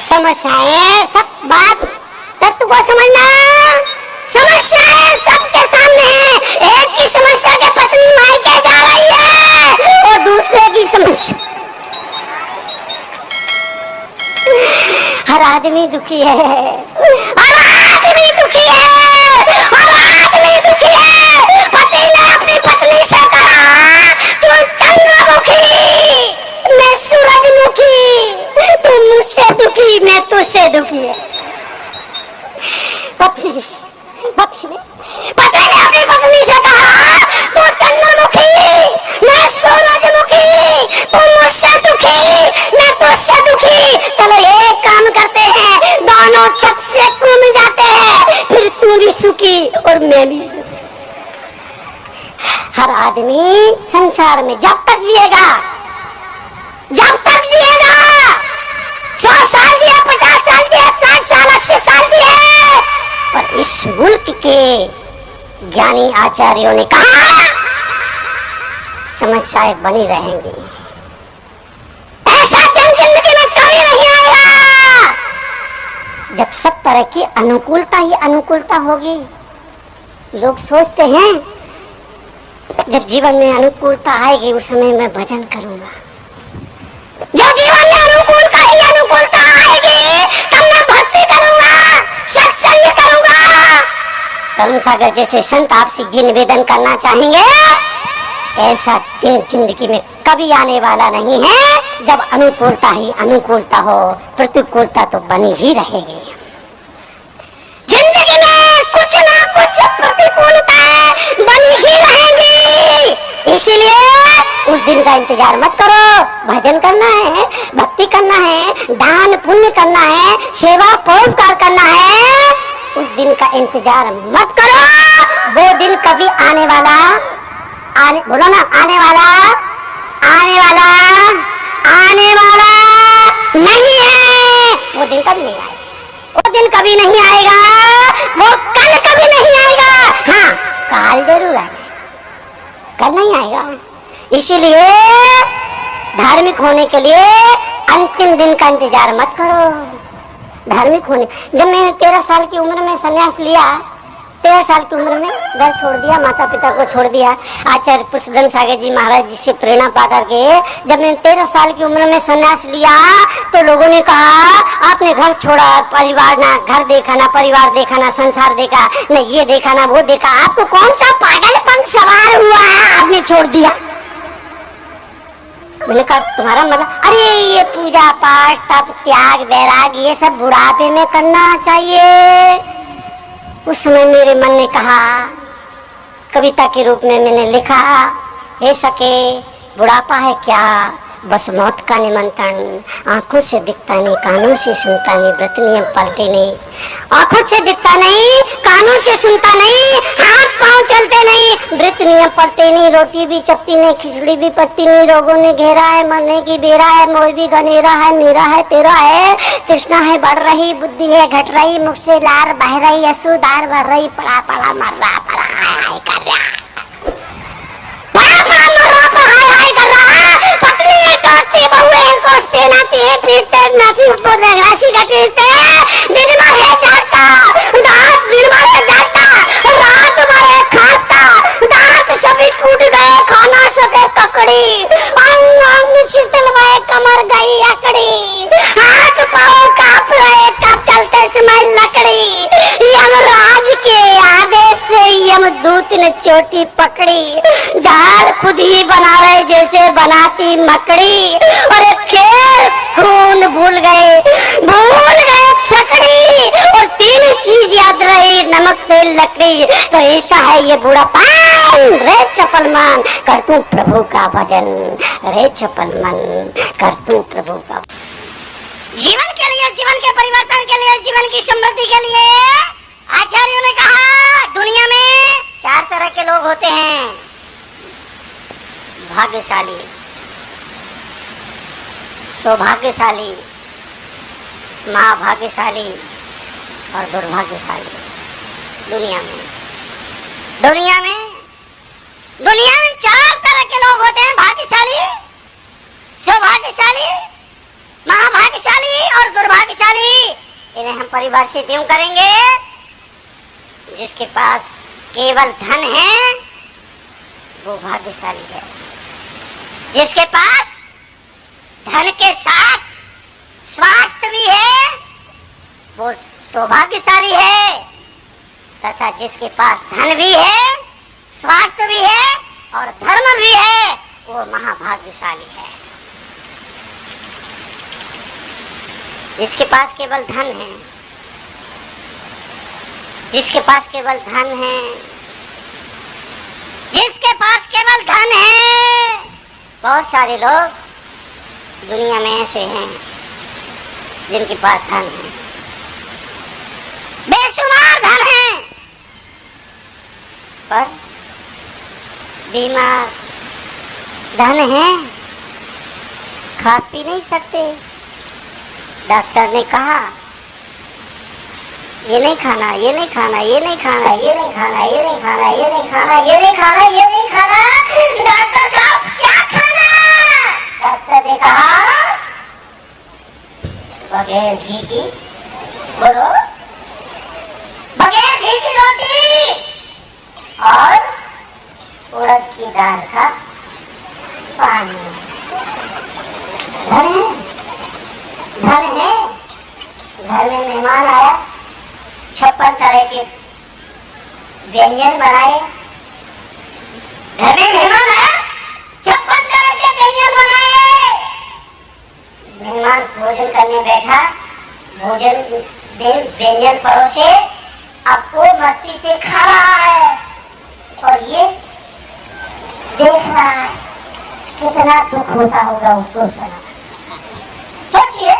समस्याएं सब बात तत्व को समझना। समस्याएं सबके सामने है। एक की समस्या के पत्नी मायके जा रही है और दूसरे की समस्या, हर आदमी दुखी है, हर आदमी दुखी है, हर आदमी दुखी है। पति ने अपनी पत्नी से कहा, तू चंद्रमुखी, मैं सूरजमुखी, तू मुझसे दुखी, मैं तुझसे दुखी है। पति ने अपनी पत्नी से कहा, तू चंद्रमुखी, मैं सूरजमुखी, तू मुझसे दुखी, मैं तुझसे दुखी। चलो एक काम करते हैं, दोनों छत से कूद जाते हैं, फिर तू भी सुखी और मैं भी सुखी। हर आदमी संसार में जब तक जिएगा, जब तक जिएगा, 100 साल जिए, 50 साल जिए, 60 साल, 80 साल जिए, पर इस मुल्क के ज्ञानी आचार्यों ने कहा समस्याएं बनी रहेंगी। ऐसा दिन जिंदगी में कभी नहीं आएगा जब सब तरह की अनुकूलता ही अनुकूलता होगी। लोग सोचते हैं जब जीवन में अनुकूलता आएगी उस समय मैं भजन करूंगा। जब जीवन में अनुकूलता ही अनुकूलता आएगी तब मैं भक्ति करूंगा, सत्संग करूंगा। धर्म सागर जैसे संत आपसे ये निवेदन करना चाहेंगे, ऐसा दिन जिंदगी में कभी आने वाला नहीं है जब अनुकूलता ही अनुकूलता हो, प्रतिकूलता तो बनी ही रहेगी। जिंदगी में कुछ ना कुछ प्रतिकूलताएं बनी ही रहेंगी। इसीलिए उस दिन का इंतजार मत करो। भजन करना है, भक्ति करना है, दान पुण्य करना है, सेवा परोपकार करना है, उस दिन का इंतजार मत करो। वो दिन कभी आने वाला, बोलो ना, आने वाला नहीं है। वो दिन कभी नहीं आएगा, वो दिन कभी नहीं आएगा, वो कल कभी नहीं आएगा। हाँ, काल जरूर आएगा, कल नहीं आएगा। इसीलिए धार्मिक होने के लिए अंतिम दिन का इंतजार मत करो। धार्मिक होने, जब मैं 13 साल की उम्र में संन्यास लिया, 13 साल की उम्र में घर छोड़ दिया, माता पिता को छोड़ दिया, आचार्य पुष्पदन सागर जी महाराज जी से प्रेरणा पा करके जब मैंने 13 साल की उम्र में संन्यास लिया तो लोगों ने कहा आपने घर छोड़ा, परिवार ना, घर देखा ना, परिवार देखा ना, संसार देखा ना, ये देखा ना, वो देखा, आपको कौन सा पागलपन सवार हुआ है, आपने छोड़ दिया। मैंने कहा तुम्हारा मतलब, अरे ये पूजा पाठ तप त्याग वैराग ये सब बुढ़ापे में करना चाहिए। उस समय मेरे मन ने कहा, कविता के रूप में मैंने लिखा, हे सके बुढ़ापा है क्या, बस मौत का निमंत्रण, आंखों से दिखता नहीं, कानों से सुनता नहीं, व्रत नियम पालते नहीं। आंखों से दिखता नहीं, कानों से सुनता नहीं, हाथ पांव चलते नहीं, व्रत नियम पढ़ते नहीं, रोटी भी चपती नहीं, खिचड़ी भी पचती नहीं, रोगों ने घेरा है, मरने की बेरा है, मोह भी घनेरा है, मेरा है तेरा है, तृष्णा है बढ़ रही, बुद्धि है घट रही, मुख से लार बह रही, असुदार भर रही, पड़ा पड़ा मर रहा, पड़ा हाय कर रहा, पड़ा पड़ा मर रहा, पड़ा हाय कर रहा। पत्नी कोसती, बहुएं कोसते, नाती पीटते, नाती ऊपर राशि कटते, दिन भर है जागता, दांत दिन भर है जागता, रात भर है खाता, दांत सभी टूट गए, खा ना सके ककड़ी, अंग अंग शीतल भय, कमर गई अकड़ी, हाथ पांव कांप रहे, कब चलते समय लकड़ी, यमराज के आदेश से यमदूत ने चोटी पकड़ी, जाल खुद ही बना रहे जैसे बनाती मकड़ी, और खेल खून भूल गए छकड़ी, और 3 चीज याद रही, नमक तेल लकड़ी। तो ऐसा है ये बुढ़ापा, रे चपल मन कर तू प्रभु का भजन, रे चपल मन कर तू प्रभु का। जीवन के लिए, जीवन के परिवर्तन के लिए, जीवन की समृद्धि के लिए आचार्यों ने कहा दुनिया में 4 तरह के लोग होते हैं, भाग्यशाली, सौभाग्यशाली, महाभाग्यशाली और दुर्भाग्यशाली। दुनिया में 4 तरह के लोग होते हैं, भाग्यशाली, सौभाग्यशाली, महाभाग्यशाली और दुर्भाग्यशाली। इन्हें हम परिभाषित यूं करेंगे, जिसके पास केवल धन है वो भाग्यशाली है। जिसके पास धन के साथ स्वास्थ्य भी है वो सौभाग्यशाली है, तथा जिसके पास धन भी है, स्वास्थ्य भी है और धर्म भी है वो महाभाग्यशाली है। जिसके पास केवल धन है, जिसके पास केवल धन है, जिसके पास केवल धन है। बहुत सारे लोग दुनिया में ऐसे हैं जिनके पास धन है, बेशुमार धन है, पर बीमार। धन है, खा पी नहीं सकते। डॉक्टर ने कहा ये नहीं खाना, ये नहीं खाना, ये नहीं खाना, ये नहीं खाना, ये नहीं खाना, ये नहीं खाना, ये नहीं खाना, ये नहीं खाना। डॉक्टर साहब क्या खाना? डॉक्टर ने कहा बगैर घी की, बोलो, बगैर घी की रोटी और उड़द की दाल का पानी। धन है, घर में मेहमान आया, 56 तरह के व्यंजन बनाए। घर में मेहमान आया, 56 तरह के व्यंजन बनाए। मेहमान भोजन करने बैठा, भोजन व्यंजन परोसे, अब वो मस्ती से खा रहा है और ये देख रहा है। कितना दुख होता होगा उसको सुना। सोचिए,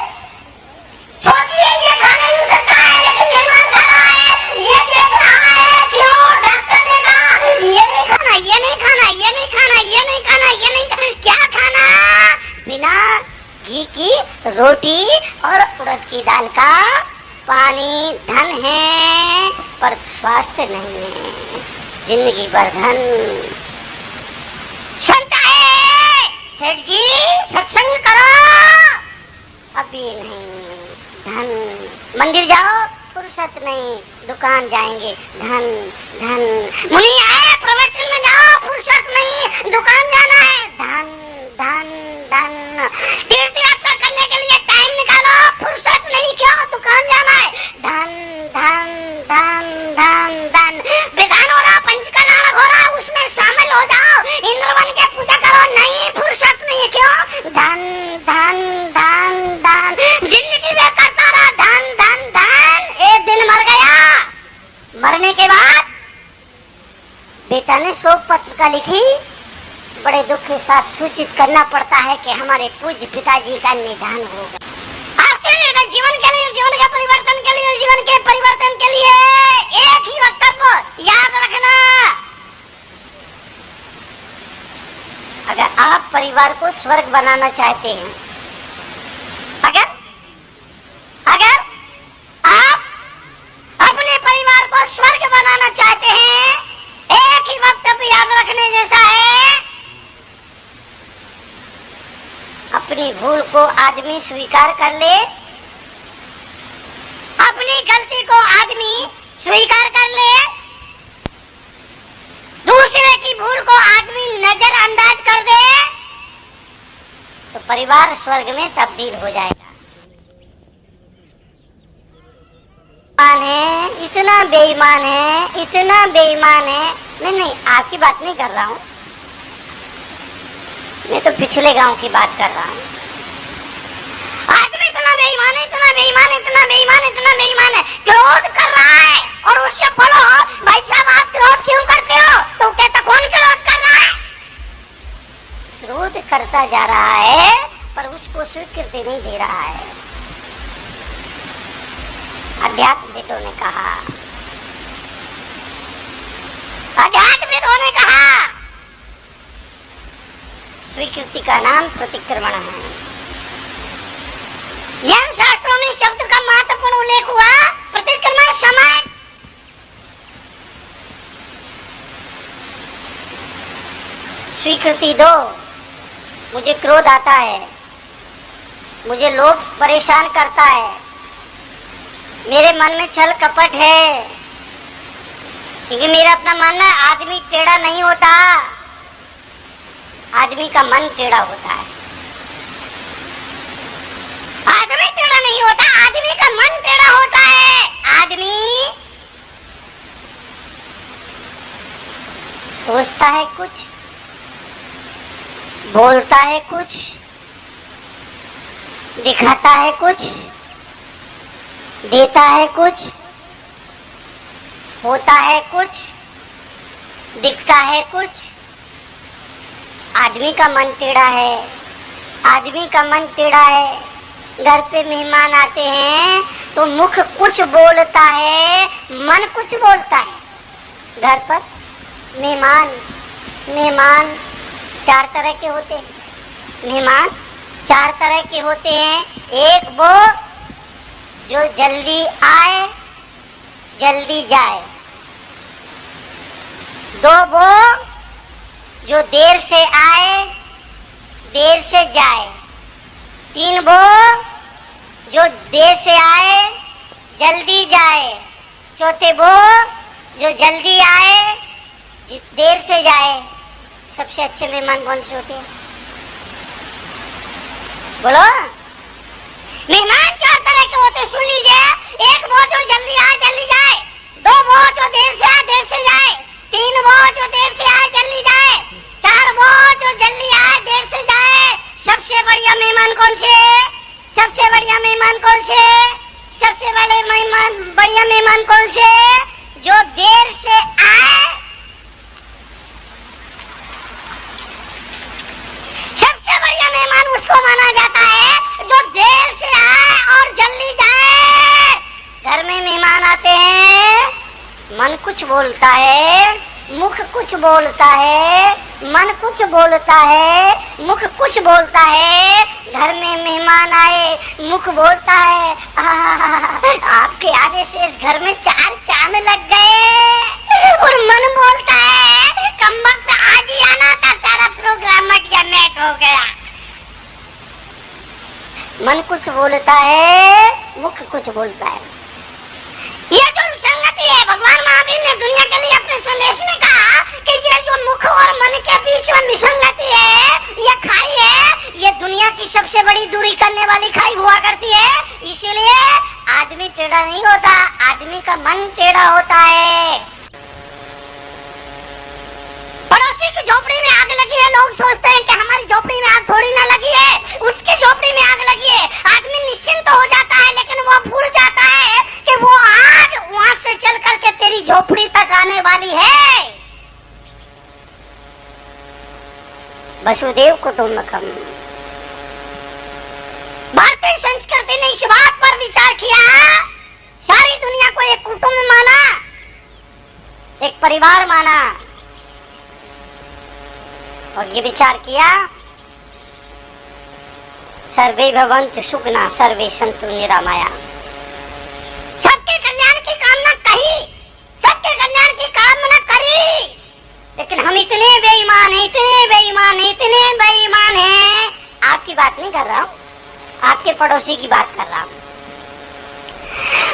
सोचिए, ये खाने नहीं सकता है लेकिन मेहमान खा रहा है, ये देख रहा है। क्यों? डॉक्टर ने कहा ये नहीं खाना, ये नहीं खाना, ये नहीं खाना, ये नहीं खाना, ये नहीं खाना। क्या खाना? बिना घी की रोटी और उड़द की दाल का पानी। धन है पर स्वास्थ्य नहीं है। जिंदगी भर धन। सुनता है सेठ जी सत्संग करो, अभी नहीं। धन, मंदिर जाओ, फुर्सत नहीं। दुकान जाएंगे, धन धन। मुनि आए, प्रवचन में जाओ, फुर्सत नहीं। दुकान जाना है, धन धन धन। तीर्थ यात्रा करने के लिए टाइम निकालो, फुर्सत नहीं। क्यों? दुकान जाना है, धन धन धन धन धन। विधान हो रहा, पंचकनाम हो रहा, उसमें शामिल हो जाओ, इंद्रवन के पूजा करो। नहीं, फुर्सत नहीं। क्यों? धन धन धन धन। जिंदगी में करता रहा धन धन धन। एक दिन मर गया, मरने के बाद बेटा ने शोक पत्रिका लिखी। बड़े दुख के साथ सूचित करना पड़ता है कि हमारे पूज्य पिताजी का निधन हो गया। आप जीवन के लिए, जीवन के परिवर्तन के लिए, जीवन के परिवर्तन के लिए एक ही वक्तव्य याद रखना। अगर आप परिवार को स्वर्ग बनाना चाहते हैं, अगर आप अपने परिवार को स्वर्ग बनाना चाहते हैं, एक ही वक्तव्य याद रखने जैसा है। अपनी भूल को आदमी स्वीकार कर ले, अपनी गलती को आदमी स्वीकार कर ले, दूसरे की भूल को आदमी नजरअंदाज कर दे, तो परिवार स्वर्ग में तब्दील हो जाएगा। है, इतना बेईमान है, इतना बेईमान है। नहीं, आपकी बात नहीं कर रहा हूँ, मैं तो पिछले गांव की बात कर रहा हूँ। आदमी इतना बेईमान है, इतना बेईमान है, इतना बेईमान है, इतना बेईमान है, क्रोध कर रहा है और उससे बोलो भाई साहब आप क्रोध क्यों करते हो? तो कहता कौन क्रोध कर रहा है? क्रोध करता जा रहा है पर उसको स्वीकृति नहीं दे रहा है। अध्यात्मविदों ने कहा, अध्यात्मविदों ने कहा स्वीकृति का नाम प्रतिक्रमण है। ज्ञान शास्त्रों में शब्द का महत्वपूर्ण उल्लेख हुआ। प्रतिक्रमण समय स्वीकृति दो। मुझे क्रोध आता है, मुझे लोभ परेशान करता है, मेरे मन में छल कपट है, क्योंकि मेरा अपना मानना है आदमी टेढ़ा नहीं होता, आदमी का मन टेढ़ा होता है। आदमी टेढ़ा नहीं होता, आदमी का मन टेढ़ा होता है। आदमी सोचता है कुछ, बोलता है कुछ, दिखाता है कुछ, देता है कुछ, होता है कुछ, दिखता है कुछ। आदमी का मन टेढ़ा है, आदमी का मन टेढ़ा है। घर पे मेहमान आते हैं तो मुख कुछ बोलता है, मन कुछ बोलता है। घर पर मेहमान 4 तरह के होते हैं। मेहमान 4 तरह के होते हैं। एक वो जो जल्दी आए जल्दी जाए, 2 वो जो देर से आए देर से जाए, 3 वो जो देर से आए जल्दी जाए, 4थे वो जो जल्दी आए देर से जाए। सबसे अच्छे मेहमान कौन से होते हैं? बोलो। मेहमान 4 तरह के होते, सुन लीजिए। एक वो जो जल्दी आए जल्दी जाए, 2 वो जो देर से आए देर से जाए, 3 वो जो देर से आए जल्दी जाए, 4 वो जो जल्दी आए देर से जाए। सबसे बढ़िया मेहमान कौन से? सबसे बढ़िया मेहमान कौन से? सबसे बढ़िया मेहमान कौन से? जो देर से आए। सबसे बढ़िया मेहमान उसको माना जाता है जो देर से आए और जल्दी जाए। घर में मेहमान आते हैं, मन कुछ बोलता है, मुख कुछ बोलता है, मन कुछ बोलता है, मुख कुछ बोलता है। घर में मेहमान आए, मुख बोलता है आपके आने से इस घर में 4 चांद लग गए, और मन बोलता है कम वक्त आज ही आना था, सारा प्रोग्राम मेट हो गया। मन कुछ बोलता है, मुख कुछ बोलता है। ये जो विसंगति है, भगवान महावीर ने दुनिया के लिए अपने संदेश में कहा कि ये जो मुख और मन के बीच में विसंगति है, ये खाई है, ये दुनिया की सबसे बड़ी दूरी करने वाली खाई हुआ करती है। इसीलिए आदमी टेढ़ा नहीं होता, आदमी का मन टेढ़ा होता है। पड़ोसी की झोपड़ी में आग लगी है, लोग सोचते हैं कि हमारी झोपड़ी में आग थोड़ी ना लगी है, उसकी झोपड़ी में आग लगी है। आदमी निश्चिंत हो जाता है, लेकिन वो भूल जाता है कि वो आग वहां से चल करके तेरी झोपड़ी तक आने वाली है। वसुदेव कुटुंबकम। भारतीय संस्कृति ने इस बात पर विचार किया, सारी दुनिया को एक कुटुंब माना, एक परिवार माना, और ये विचार किया सर्वे भवन्तु सुखिनः सर्वे सन्तु निरामया। सबके कल्याण की कामना कही, सबके कल्याण की कामना करी, लेकिन हम इतने बेईमान हैं, इतने बेईमान हैं, इतने बेईमान हैं। आपकी बात नहीं कर रहा हूँ, आपके पड़ोसी की बात कर रहा हूँ।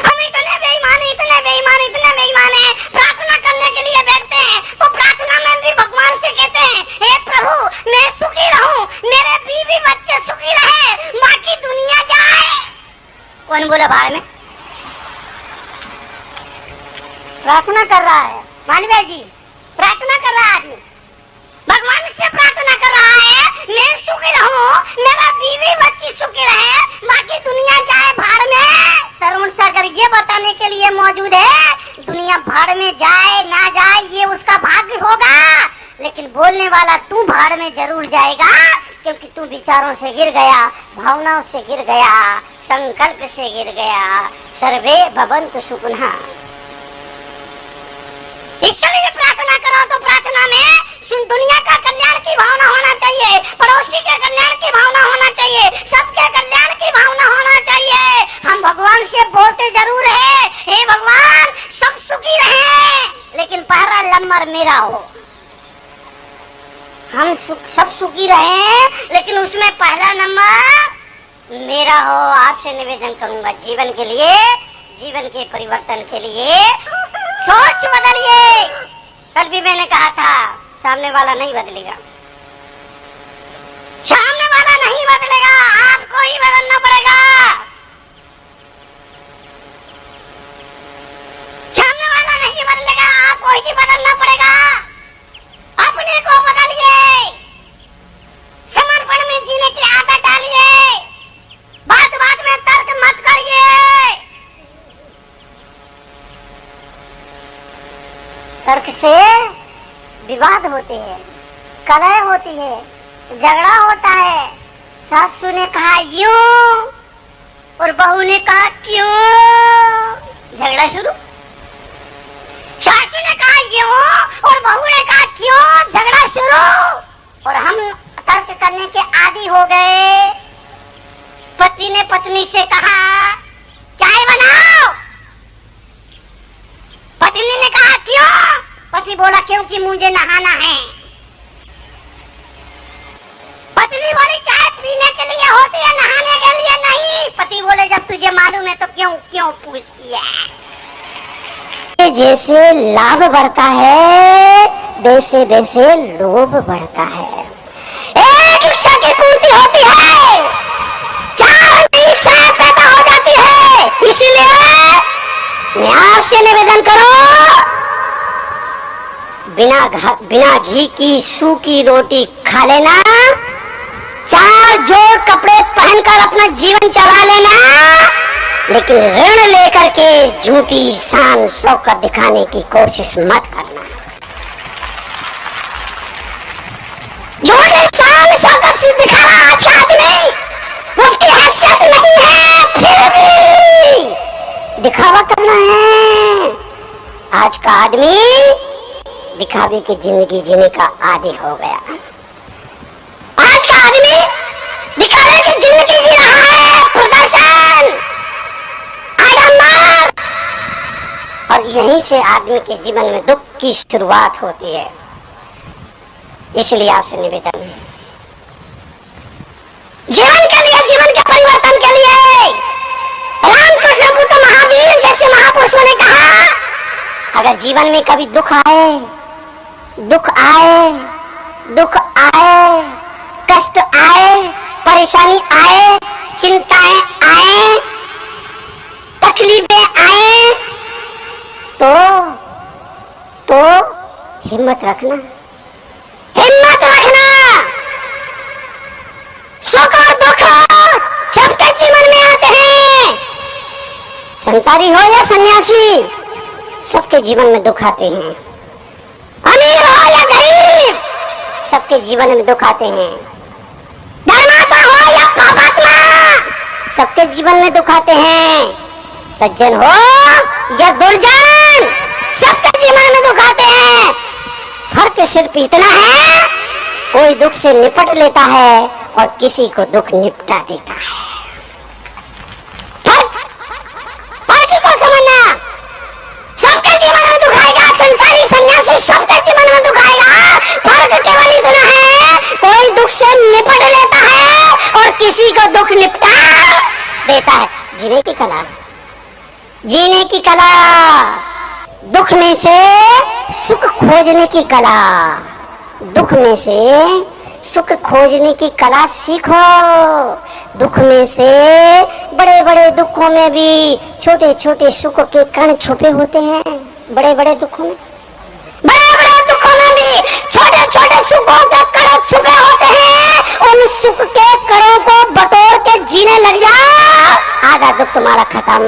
हम इतने बेईमान हैं, इतने बेईमान, इतने बेईमान हैं। प्रार्थना करने के लिए बैठते हैं तो प्रार्थना में भी भगवान से कहते हैं, हे प्रभु मैं सुखी रहूं, मेरे बीवी बच्चे सुखी रहे, बाकी दुनिया जाए। कौन बोला बाहर में? प्रार्थना कर रहा है मालवीय जी, प्रार्थना कर रहा है आदमी, भगवान से प्रार्थना कर रहा है, मैं सुखी रहूं, मेरा बीवी बच्ची सुखी रहे, बाकी दुनिया जाए भाड़ में। तरुण सागर ये बताने के लिए मौजूद है, दुनिया भाड़ में जाए ना जाए ये उसका भाग्य होगा, लेकिन बोलने वाला तू भाड़ में जरूर जाएगा, क्योंकि तू विचारों से गिर गया, भावनाओं से गिर गया, संकल्प से गिर गया। सर्वे भवन्तु सुखिनः। इसलिए प्रार्थना करो तो प्रार्थना में दुनिया का कल्याण की भावना होना चाहिए, पड़ोसी के कल्याण की भावना होना चाहिए, सबके कल्याण की भावना होना चाहिए। हम भगवान से बोलते जरूर है, हे भगवान सब सुखी रहे, लेकिन पहला नंबर मेरा हो। हम सब सुखी रहे, लेकिन उसमें पहला नंबर मेरा हो। आपसे निवेदन करूंगा जीवन के लिए, जीवन के परिवर्तन के लिए सोच बदलिए। कल भी मैंने कहा था सामने वाला नहीं बदलेगा, सामने वाला नहीं बदलेगा, आपको ही बदलना पड़ेगा। सामने वाला नहीं बदलेगा, आपको ही बदलना पड़ेगा। अपने को बदलिए, समर्पण में जीने की आदत डालिए, बात बात में तर्क मत करिए। तर्क से विवाद होते हैं, कलह होती है, झगड़ा होता है। सासू ने कहा यूं और बहू ने कहा क्यों, झगड़ा शुरू। सासू ने कहा यूं और बहू ने कहा क्यों, झगड़ा शुरू। और हम तर्क करने के आदी हो गए। पति ने पत्नी से कहा चाय बनाओ, पत्नी ने कहा क्यों, पति बोला क्योंकि मुझे नहाना है। पत्नी बोली चाय पीने के लिए होती है, नहाने के लिए नहीं। पति बोले जब तुझे मालूम है तो क्यों क्यों पूछती है। जैसे लाभ बढ़ता है वैसे वैसे लोभ बढ़ता है। एक इच्छा की पूर्ति होती है, चार इच्छाएं पैदा हो जाती है। इसलिए मैं आपसे निवेदन करूं, बिना घी की सूखी रोटी खा लेना, चार जोड़ कपड़े पहनकर अपना जीवन चला लेना, लेकिन ऋण लेकर के झूठी शान शौकत दिखाने की कोशिश मत करना। झूठी शान शौकत से दिखा रहा आज का आदमी, उसकी हैसियत नहीं है, फिर भी दिखावा करना है। आज का आदमी दिखावे की जिंदगी जीने का आदी हो गया। आज का आदमी दिखावे की जिंदगी जी रहा है, प्रदर्शन, आडंबर, और यहीं से आदमी के जीवन में दुख की शुरुआत होती है। इसलिए आपसे निवेदन, जीवन के लिए, जीवन के परिवर्तन के लिए रामकृष्ण बुद्ध महावीर जैसे महापुरुषों ने कहा, अगर जीवन में कभी दुख आए, कष्ट आए, परेशानी आए, चिंताएं आए, तकलीफें आए, तो हिम्मत रखना, सुख और दुख सबके जीवन में आते हैं। संसारी हो या सन्यासी, सबके जीवन में दुख आते हैं। अमीर हो या गरीब, सबके जीवन में दुख आते हैं। धर्मात्मा हो या पापात्मा, सबके जीवन में दुख आते हैं। सज्जन हो या दुर्जन, सबके जीवन में दुख आते हैं। फर्क सिर्फ इतना है, कोई दुख से निपट लेता है और किसी को दुख निपटा देता है। फर्क को समझना, सबके जीवन में दुख आएगा। संसारी सन्यासी सबके जीवन में दुख आएगा। फर्क केवल इतना है, कोई दुख से निपट लेता है और किसी को दुख निपटा देता है। जीने की कला, जीने की कला, दुख में से सुख खोजने की कला, दुख में से सुख खोजने की कला सीखो। दुख में से, बड़े बड़े दुखों में भी छोटे छोटे सुख के कण छुपे होते हैं। बड़े बड़े दुखों में, बड़े बड़े दुखों में भी छोटे छोटे सुखों के कण छुपे होते हैं। उन सुख के कणों को बटोर के जीने लग जाओ, आधा दुख तुम्हारा खत्म।